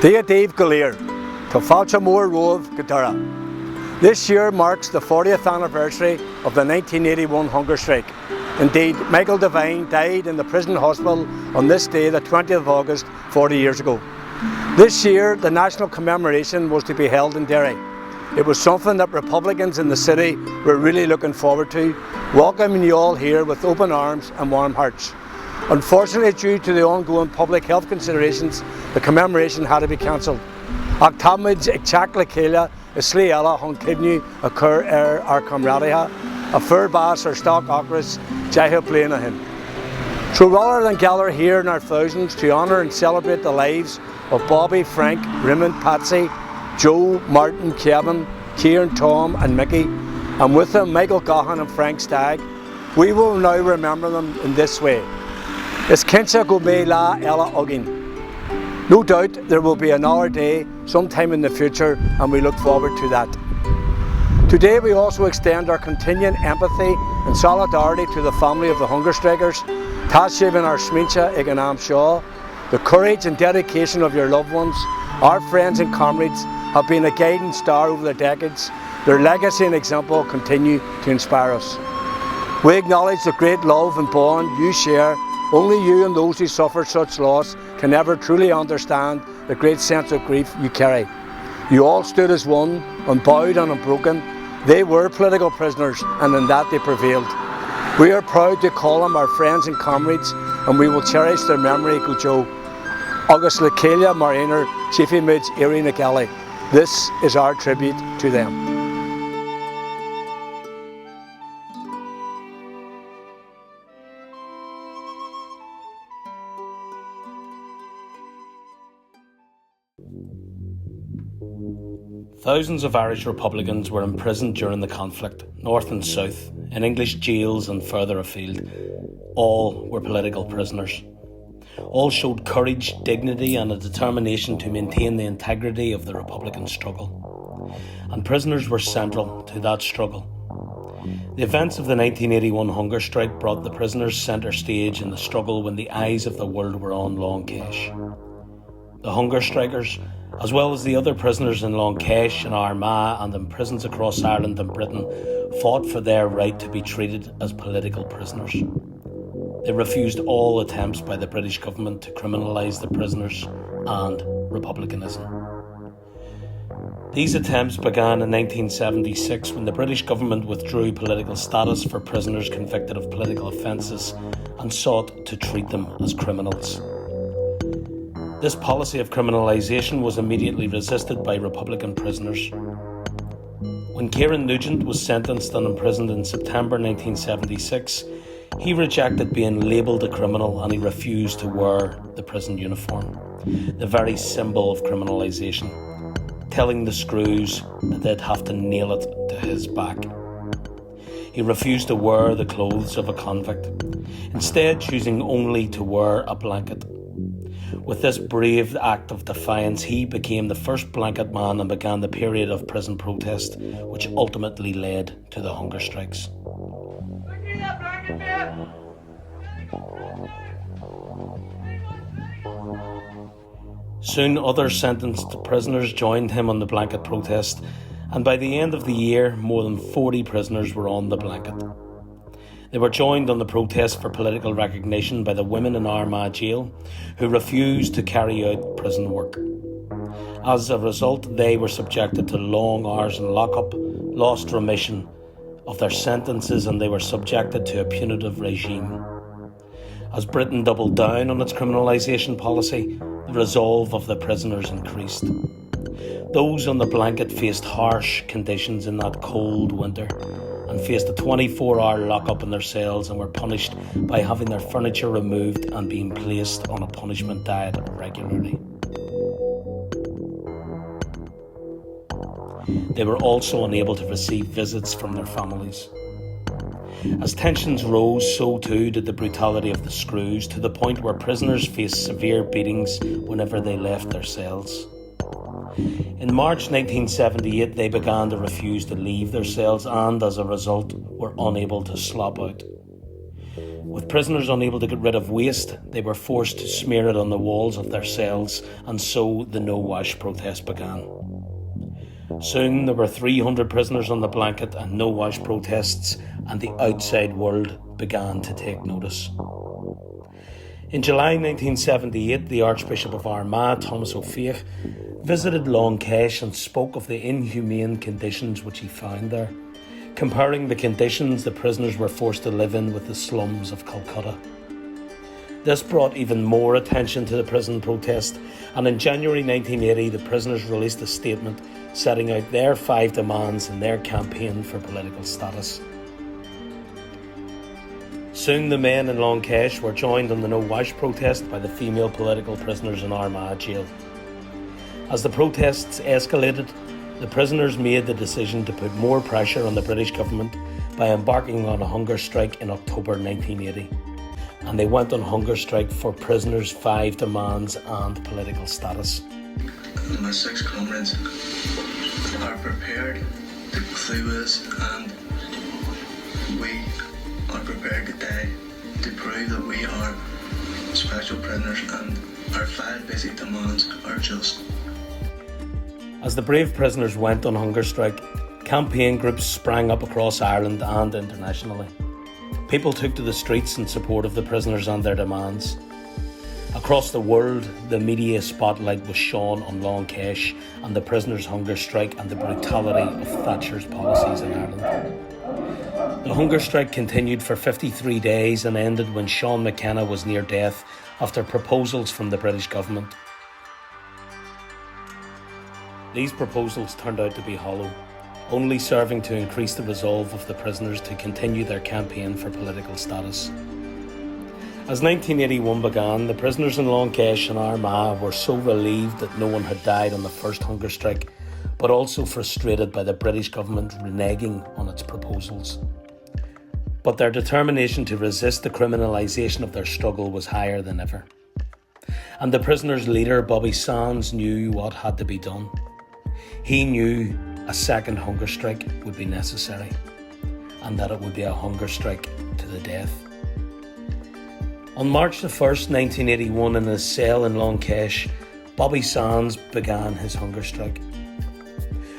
Dia Dave Galir, Tafalchamore Rove Gatara. This year marks the 40th anniversary of the 1981 hunger strike. Indeed, Michael Devine died in the prison hospital on this day, the 20th of August, 40 years ago. This year, the national commemoration was to be held in Derry. It was something that Republicans in the city were really looking forward to, welcoming you all here with open arms and warm hearts. Unfortunately, due to the ongoing public health considerations, the commemoration had to be cancelled. Actamid exactly Kayla is Sliella on Kidney occur our camaradia, a fur bass or stock ocras, Jaha Planahin. So rather than gather here in our thousands to honour and celebrate the lives of Bobby, Frank, Raymond, Patsy, Joe, Martin, Kevin, Kieran, Tom and Mickey, and with them Michael Gahan and Frank Stagg, we will now remember them in this way. Is Kinsa go me la ella ogin. No doubt there will be another day sometime in the future, and we look forward to that. Today we also extend our continuing empathy and solidarity to the family of the hunger strikers, Tashiv and our Smincha Iganam Shaw. The courage and dedication of your loved ones, our friends and comrades, have been a guiding star over the decades. Their legacy and example continue to inspire us. We acknowledge the great love and bond you share. Only you and those who suffer such loss can ever truly understand the great sense of grief you carry. You all stood as one, unbowed and unbroken. They were political prisoners, and in that they prevailed. We are proud to call them our friends and comrades, and we will cherish their memory, Gujo. August Lakelia Mariner, Chiefy Moods, Erie Nagali. This is our tribute to them. Thousands of Irish Republicans were imprisoned during the conflict, north and south, in English jails and further afield. All were political prisoners. All showed courage, dignity and a determination to maintain the integrity of the Republican struggle. And prisoners were central to that struggle. The events of the 1981 hunger strike brought the prisoners centre stage in the struggle when the eyes of the world were on Long Kesh. The hunger strikers, as well as the other prisoners in Long Kesh and Armagh and in prisons across Ireland and Britain, fought for their right to be treated as political prisoners. They refused all attempts by the British government to criminalise the prisoners and republicanism. These attempts began in 1976 when the British government withdrew political status for prisoners convicted of political offences and sought to treat them as criminals. This policy of criminalisation was immediately resisted by Republican prisoners. When Kieran Nugent was sentenced and imprisoned in September 1976, he rejected being labelled a criminal and he refused to wear the prison uniform, the very symbol of criminalisation, telling the screws that they'd have to nail it to his back. He refused to wear the clothes of a convict, instead choosing only to wear a blanket. With this brave act of defiance, he became the first blanket man and began the period of prison protest, which ultimately led to the hunger strikes. Soon other sentenced prisoners joined him on the blanket protest, and by the end of the year, more than 40 prisoners were on the blanket. They were joined on the protest for political recognition by the women in Armagh jail, who refused to carry out prison work. As a result, they were subjected to long hours in lockup, lost remission of their sentences, and they were subjected to a punitive regime. As Britain doubled down on its criminalisation policy, the resolve of the prisoners increased. Those on the blanket faced harsh conditions in that cold winter and faced a 24-hour lockup in their cells and were punished by having their furniture removed and being placed on a punishment diet regularly. They were also unable to receive visits from their families. As tensions rose, so too did the brutality of the screws, to the point where prisoners faced severe beatings whenever they left their cells. In March 1978, they began to refuse to leave their cells and, as a result, were unable to slop out. With prisoners unable to get rid of waste, they were forced to smear it on the walls of their cells, and so the No Wash protest began. Soon there were 300 prisoners on the blanket and no wash protests, and the outside world began to take notice. In July 1978, the Archbishop of Armagh, Thomas O'Faith, visited Long Kesh and spoke of the inhumane conditions which he found there, comparing the conditions the prisoners were forced to live in with the slums of Calcutta. This brought even more attention to the prison protest, and in January 1980 the prisoners released a statement setting out their 5 demands in their campaign for political status. Soon the men in Long Kesh were joined on the No Wash protest by the female political prisoners in Armagh jail. As the protests escalated, the prisoners made the decision to put more pressure on the British government by embarking on a hunger strike in October 1980. And they went on hunger strike for prisoners' 5 demands and political status. My 6 comrades are prepared to through us, and we are prepared to die to prove that we are special prisoners, and our 5 basic demands are just. As the brave prisoners went on hunger strike, campaign groups sprang up across Ireland and internationally. People took to the streets in support of the prisoners and their demands. Across the world, the media spotlight was shone on Long Kesh and the prisoners' hunger strike and the brutality of Thatcher's policies in Ireland. The hunger strike continued for 53 days and ended when Sean McKenna was near death after proposals from the British government. These proposals turned out to be hollow, only serving to increase the resolve of the prisoners to continue their campaign for political status. As 1981 began, the prisoners in Long Kesh and Armagh were so relieved that no one had died on the first hunger strike, but also frustrated by the British government reneging on its proposals. But their determination to resist the criminalisation of their struggle was higher than ever. And the prisoners' leader, Bobby Sands, knew what had to be done. He knew a second hunger strike would be necessary, and that it would be a hunger strike to the death. On March the 1st, 1981, in his cell in Long Kesh, Bobby Sands began his hunger strike.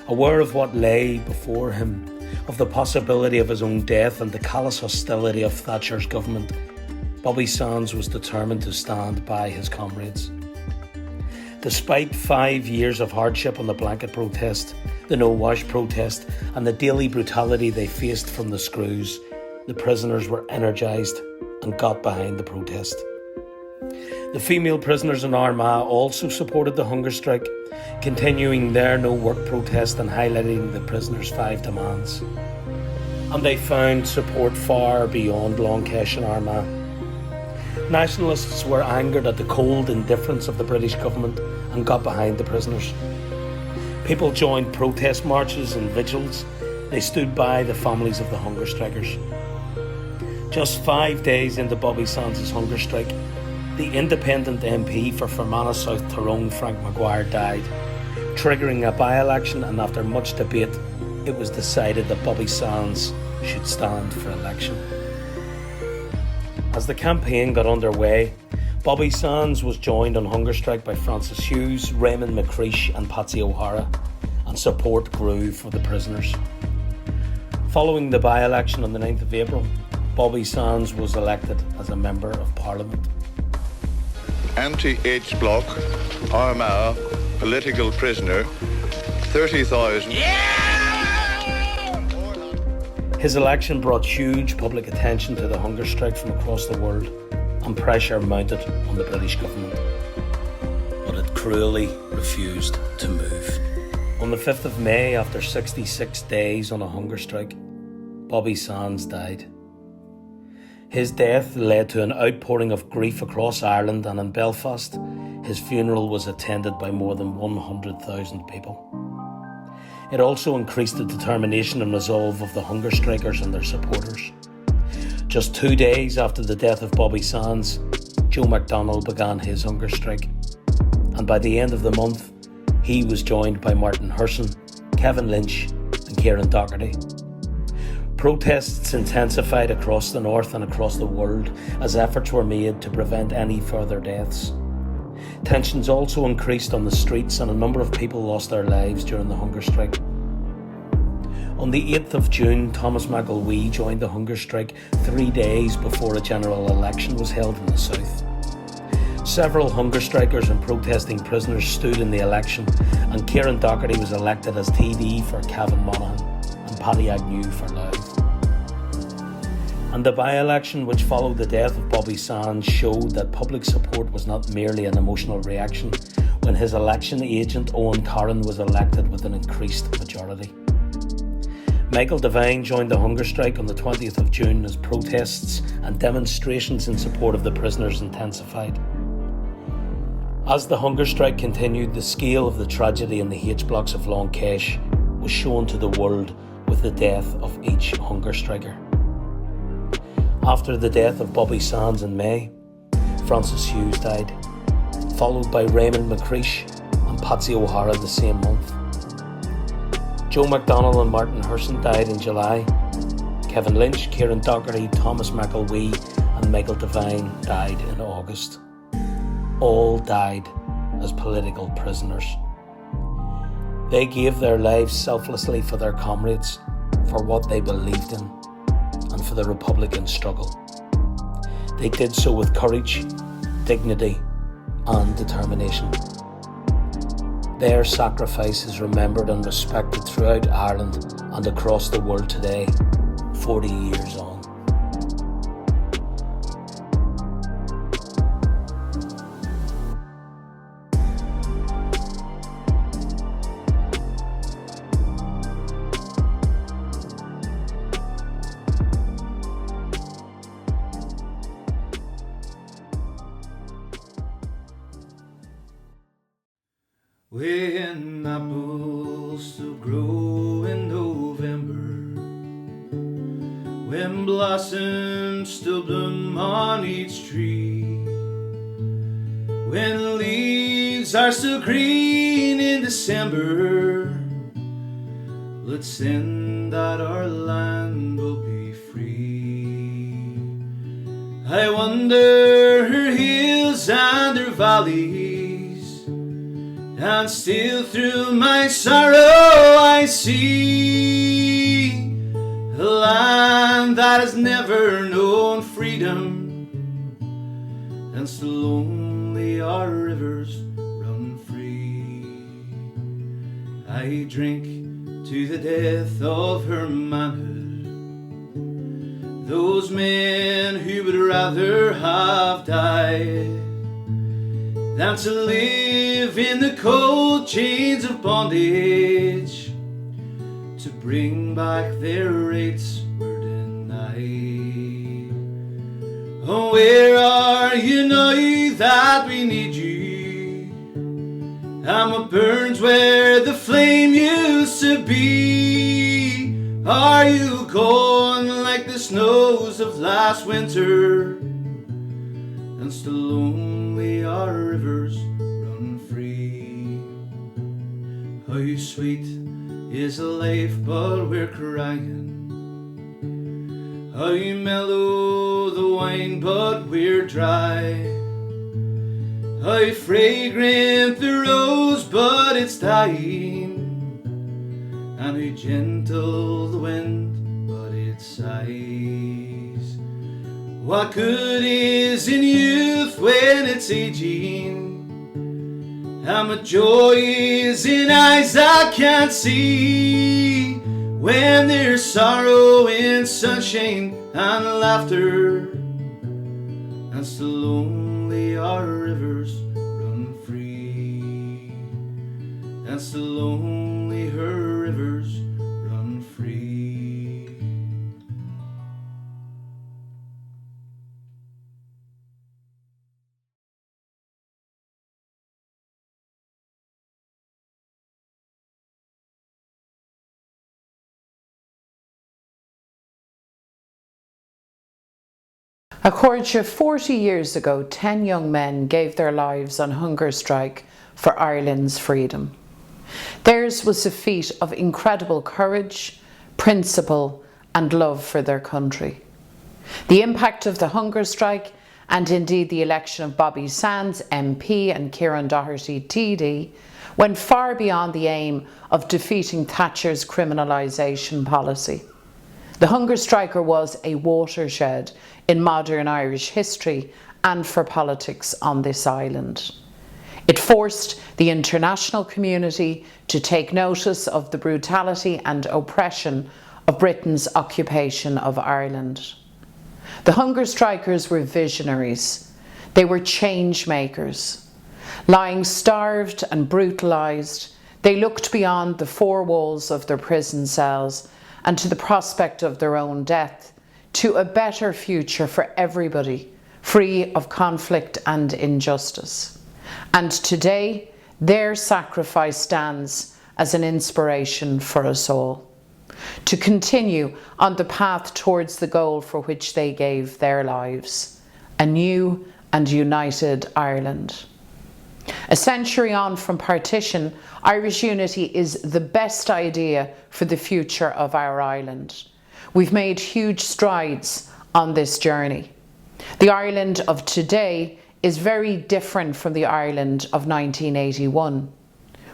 Aware of what lay before him, of the possibility of his own death and the callous hostility of Thatcher's government, Bobby Sands was determined to stand by his comrades. Despite 5 years of hardship on the blanket protest, the No Wash protest, and the daily brutality they faced from the screws, the prisoners were energised and got behind the protest. The female prisoners in Armagh also supported the hunger strike, continuing their no work protest and highlighting the prisoners' 5 demands. And they found support far beyond Long Kesh and Armagh. Nationalists were angered at the cold indifference of the British government and got behind the prisoners. People joined protest marches and vigils. They stood by the families of the hunger strikers. Just 5 days into Bobby Sands' hunger strike, the independent MP for Fermanagh South Tyrone, Frank Maguire, died, triggering a by-election, and after much debate, it was decided that Bobby Sands should stand for election. As the campaign got underway, Bobby Sands was joined on hunger strike by Francis Hughes, Raymond McCreesh and Patsy O'Hara, and support grew for the prisoners. Following the by-election on the 9th of April, Bobby Sands was elected as a Member of Parliament. Anti-H Block, Armagh, political prisoner, 30,000. His election brought huge public attention to the hunger strike from across the world, and pressure mounted on the British government. But it cruelly refused to move. On the 5th of May, after 66 days on a hunger strike, Bobby Sands died. His death led to an outpouring of grief across Ireland, and in Belfast, his funeral was attended by more than 100,000 people. It also increased the determination and resolve of the hunger strikers and their supporters. Just 2 days after the death of Bobby Sands, Joe McDonnell began his hunger strike, and by the end of the month, he was joined by Martin Herson, Kevin Lynch and Kieran Doherty. Protests intensified across the north and across the world as efforts were made to prevent any further deaths. Tensions also increased on the streets and a number of people lost their lives during the hunger strike. On the 8th of June, Thomas McElwee joined the hunger strike 3 days before a general election was held in the south. Several hunger strikers and protesting prisoners stood in the election, and Kieran Doherty was elected as TD for Cavan Monaghan and Paddy Agnew for Louth. And the by-election which followed the death of Bobby Sands showed that public support was not merely an emotional reaction when his election agent Owen Corran was elected with an increased majority. Michael Devine joined the hunger strike on the 20th of June as protests and demonstrations in support of the prisoners intensified. As the hunger strike continued, the scale of the tragedy in the H-blocks of Long Kesh was shown to the world with the death of each hunger striker. After the death of Bobby Sands in May, Francis Hughes died, followed by Raymond McCreesh and Patsy O'Hara the same month. Joe McDonnell and Martin Herson died in July. Kevin Lynch, Kieran Doherty, Thomas McElwee and Michael Devine died in August. All died as political prisoners. They gave their lives selflessly for their comrades, for what they believed in, and for the Republican struggle. They did so with courage, dignity, and determination. Their sacrifice is remembered and respected throughout Ireland and across the world today, 40 years on. When apples still grow in November, when blossoms still bloom on each tree, when leaves are still green in December, let's send that our land will be free. I wander her hills and her valleys, and still through my sorrow I see a land that has never known freedom, and still only our rivers run free. I drink to the death of her manhood, those men who would rather have died than to live in the cold chains of bondage, to bring back their rights were denied. Oh, where are you now that we need you? And what burns where the flame used to be? Are you gone like the snows of last winter, and still only our rivers run free? How sweet is life, but we're crying. How mellow the wine, but we're dry. How fragrant the rose, but it's dying. And how gentle the wind, but it sighs. What good is in youth when it's aging? How much joy is in eyes I can't see, when there's sorrow in sunshine and laughter, and still only our rivers run free, and still only her rivers run free. A quarter 40 years ago, 10 young men gave their lives on hunger strike for Ireland's freedom. Theirs was a feat of incredible courage, principle and love for their country. The impact of the hunger strike, and indeed the election of Bobby Sands MP and Kieran Doherty TD, went far beyond the aim of defeating Thatcher's criminalisation policy. The hunger striker was a watershed in modern Irish history and for politics on this island. It forced the international community to take notice of the brutality and oppression of Britain's occupation of Ireland. The hunger strikers were visionaries. They were change makers. Lying starved and brutalised, they looked beyond the four walls of their prison cells and to the prospect of their own death, to a better future for everybody, free of conflict and injustice. And today, their sacrifice stands as an inspiration for us all, to continue on the path towards the goal for which they gave their lives, a new and united Ireland. A century on from partition, Irish unity is the best idea for the future of our island. We've made huge strides on this journey. The Ireland of today is very different from the Ireland of 1981.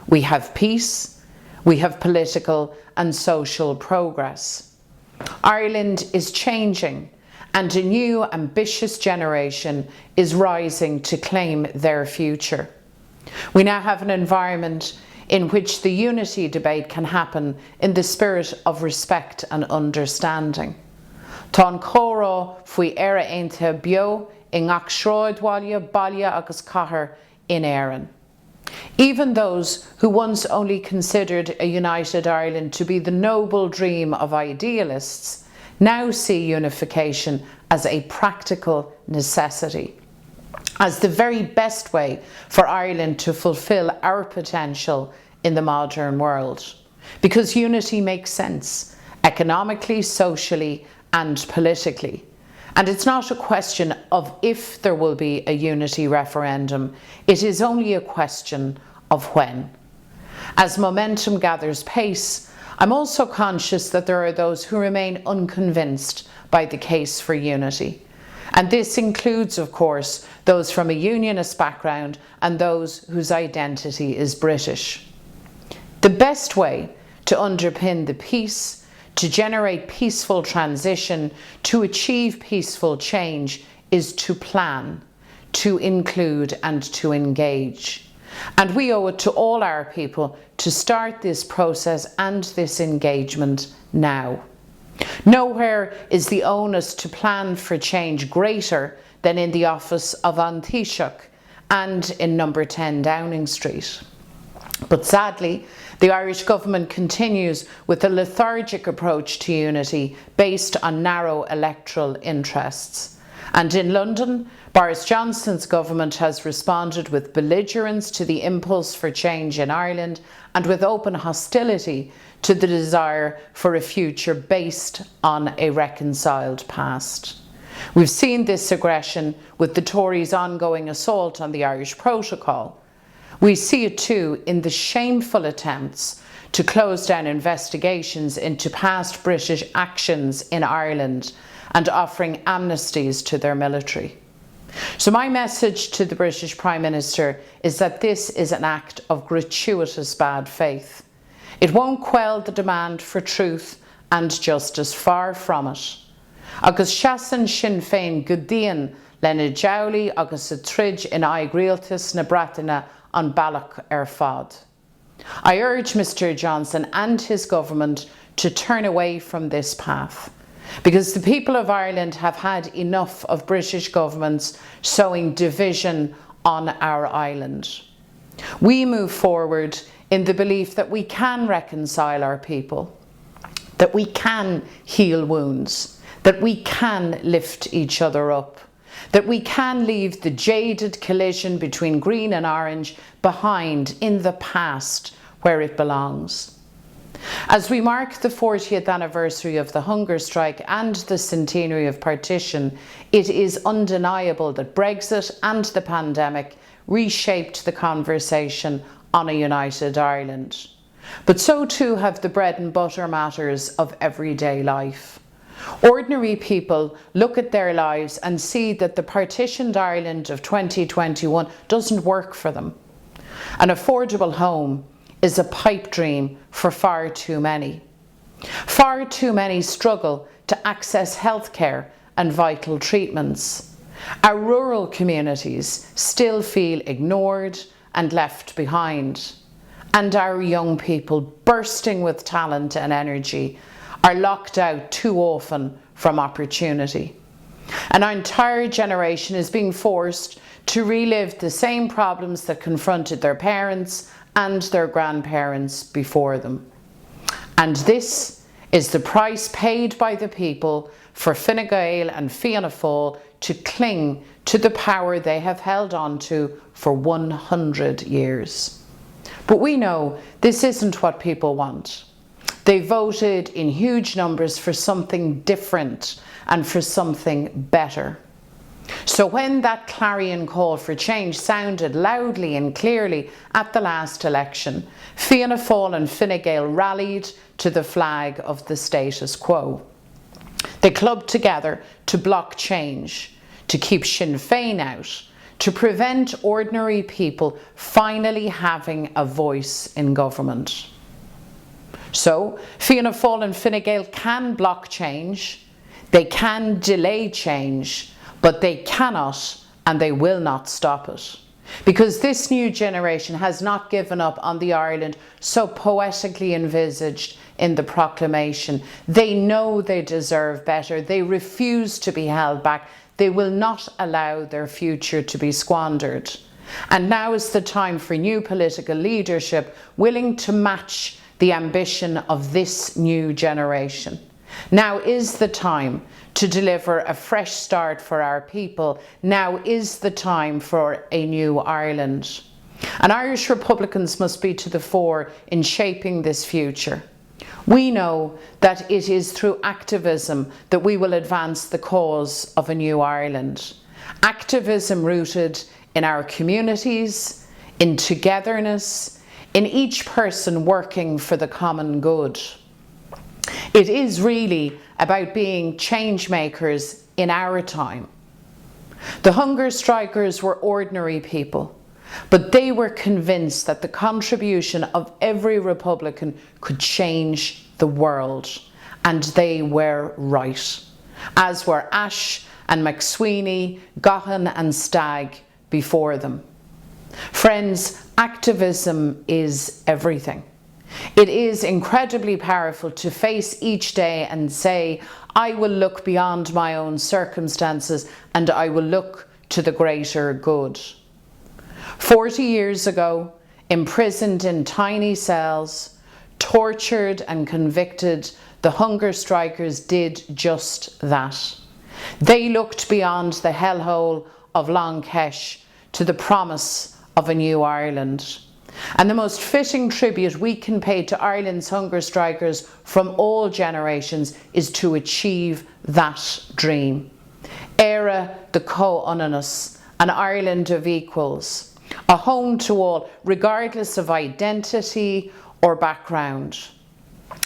We have peace, we have political and social progress. Ireland is changing, and a new ambitious generation is rising to claim their future. We now have an environment in which the unity debate can happen in the spirit of respect and understanding. Tá córó faoi éire aontaithe beo I ngach shráidbhaile, baile agus cathair in Éireann. Even those who once only considered a united Ireland to be the noble dream of idealists now see unification as a practical necessity, as the very best way for Ireland to fulfil our potential in the modern world. Because unity makes sense, economically, socially, and politically. And it's not a question of if there will be a unity referendum, it is only a question of when. As momentum gathers pace, I'm also conscious that there are those who remain unconvinced by the case for unity. And this includes, of course, those from a unionist background and those whose identity is British. The best way to underpin the peace, to generate peaceful transition, to achieve peaceful change is to plan, to include and to engage. And we owe it to all our people to start this process and this engagement now. Nowhere is the onus to plan for change greater than in the office of An Taoiseach and in number 10 Downing Street. But sadly, the Irish government continues with a lethargic approach to unity based on narrow electoral interests. And in London, Boris Johnson's government has responded with belligerence to the impulse for change in Ireland and with open hostility to the desire for a future based on a reconciled past. We've seen this aggression with the Tories' ongoing assault on the Irish Protocol. We see it too in the shameful attempts to close down investigations into past British actions in Ireland and offering amnesties to their military. So my message to the British Prime Minister is that this is an act of gratuitous bad faith. It won't quell the demand for truth and justice, far from it. Agus seasan Sinn Féin go dtíon lena jowlaí agus a trid in aigrialtas na Breataine an bailach ar fad. I urge Mr Johnson and his government to turn away from this path, because the people of Ireland have had enough of British governments sowing division on our island. We move forward in the belief that we can reconcile our people, that we can heal wounds, that we can lift each other up, that we can leave the jaded collision between green and orange behind in the past where it belongs. As we mark the 40th anniversary of the hunger strike and the centenary of partition, it is undeniable that Brexit and the pandemic reshaped the conversation on a united Ireland. But so too have the bread and butter matters of everyday life. Ordinary people look at their lives and see that the partitioned Ireland of 2021 doesn't work for them. An affordable home is a pipe dream for far too many. Far too many struggle to access healthcare and vital treatments. Our rural communities still feel ignored and left behind. And our young people, bursting with talent and energy, are locked out too often from opportunity. And our entire generation is being forced to relive the same problems that confronted their parents and their grandparents before them. And this is the price paid by the people for Fine Gael and Fianna Fáil to cling to the power they have held on to for 100 years. But we know this isn't what people want. They voted in huge numbers for something different and for something better. So when that clarion call for change sounded loudly and clearly at the last election, Fianna Fáil and Fine Gael rallied to the flag of the status quo. They clubbed together to block change, to keep Sinn Féin out, to prevent ordinary people finally having a voice in government. So Fianna Fáil and Fine Gael can block change, they can delay change, but they cannot and they will not stop it. Because this new generation has not given up on the Ireland so poetically envisaged in the proclamation. They know they deserve better. They refuse to be held back. They will not allow their future to be squandered. And now is the time for new political leadership willing to match the ambition of this new generation. Now is the time to deliver a fresh start for our people. Now is the time for a new Ireland. And Irish Republicans must be to the fore in shaping this future. We know that it is through activism that we will advance the cause of a new Ireland. Activism rooted in our communities, in togetherness, in each person working for the common good. It is really about being change makers in our time. The hunger strikers were ordinary people, but they were convinced that the contribution of every Republican could change the world, and they were right, as were Ashe and McSweeney, Gahan and Stagg before them. Friends, activism is everything. It is incredibly powerful to face each day and say, I will look beyond my own circumstances and I will look to the greater good. 40 years ago, imprisoned in tiny cells, tortured and convicted, the hunger strikers did just that. They looked beyond the hellhole of Long Kesh to the promise of a new Ireland. And the most fitting tribute we can pay to Ireland's hunger strikers from all generations is to achieve that dream. Éire the co-unanas, an Ireland of equals, a home to all, regardless of identity or background.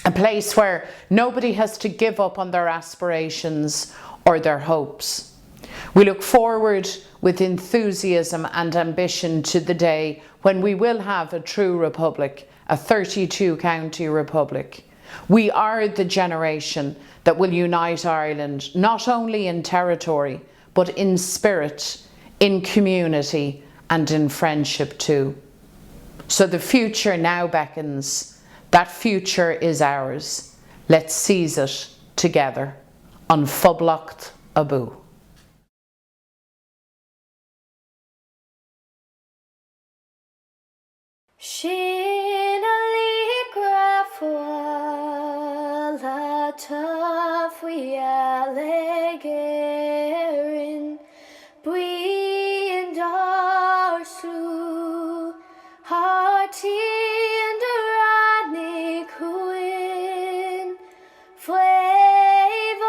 A place where nobody has to give up on their aspirations or their hopes. We look forward with enthusiasm and ambition to the day when we will have a true republic, a 32-county republic. We are the generation that will unite Ireland, not only in territory, but in spirit, in community, and in friendship too. So the future now beckons. That future is ours. Let's seize it together. An Phoblacht Abu. Sin a ligrafua la tafwi allegerin bui and arslu hearty and aranik huin flavors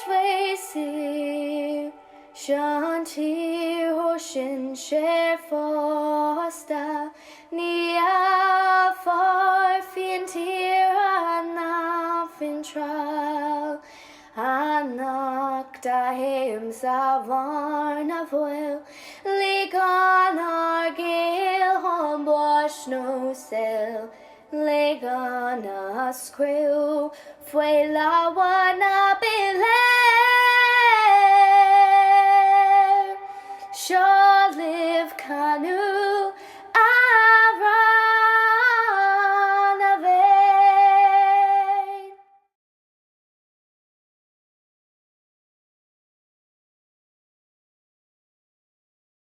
wasir shantir hoshin share fosta Nia da hymns of warn of will, leak on our gale, home wash no sail, leg on a screw, fue la wana bile.